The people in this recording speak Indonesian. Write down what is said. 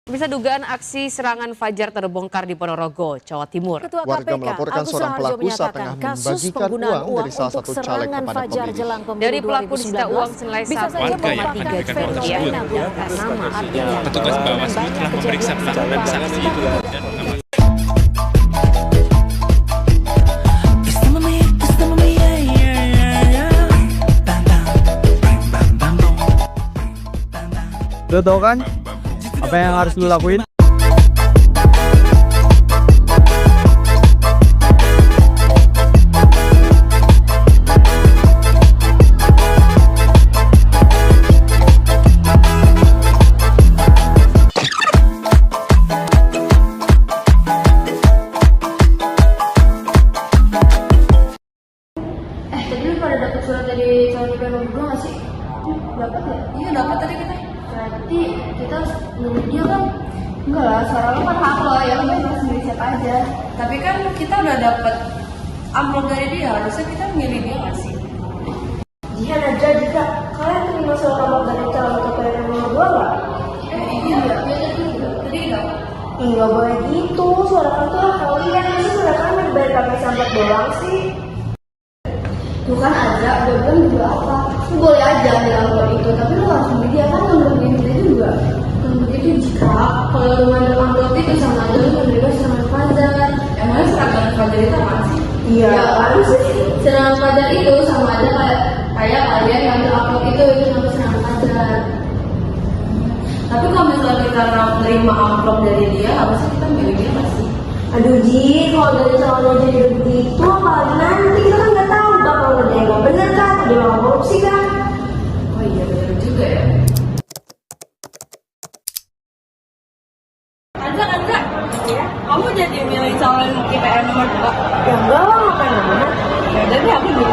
Bisa dugaan aksi serangan Fajar terbongkar di Ponorogo, Jawa Timur. Ketua Warga KPK, melaporkan Agus seorang Raharjo pelaku saat tengah menyatakan kasus membagikan penggunaan uang dari salah untuk satu caleg serangan kepada Fajar pemilih. jelang pemilu Dari pelaku disita uang 2019 senilai bisa saja Warga yang merupakan menyampaikan hal fenomena tersebut. yang bernama artinya. Petugas Bawaslu telah memeriksa pelaku saksi dan mengamankan. Lo tau kan apa yang harus lo lakuin? Tadi lu pada dapat surat dari calon gubernur berdua nggak sih? Dapat ya? Iya dapat tadi kita. Berarti kita harus milih dia kan? Enggak lah, suara lo kan hak lo ya, lo bebas milih siapa aja. Tapi kan kita udah dapat amplop dari dia, harusnya kita milih dia nggak sih? Jika aja jika kalian terima surat amplop dari calon ketua nomor berdua nggak? Iya tadi nggak. Nggak boleh gitu, suara kan tuh hak kalian, masa suara kan lebih dari kami sampai doang sih? Bukan aja, udah bilang juga apa? Lu boleh aja ambil amplop itu, tapi lu harus beli dia kan ngambil itu juga. Dan begitu jika kalau lu ngambil amplop itu sama aja lu menerima serangan Fajar. Emangnya serangan Fajar itu apa sih? Iya, harus sih. Serangan Fajar itu sama aja kayak kalian ngambil amplop itu ngambil serangan Fajar. Tapi kalau misalnya kita menerima amplop dari dia, harusnya kita milih dia nggak sih? Aduh Ji, kalau dari calon lo jadi begitu, apalagi nanti kita kan nggak tahu bakal ngerjain nggak bener kan, dia mau korupsi kan? Oh iya bener juga ya. Kanza, kamu jadi milih calon IPN nomor 2? Ya enggak lah, ngapain namanya? Ya udah deh, aku juga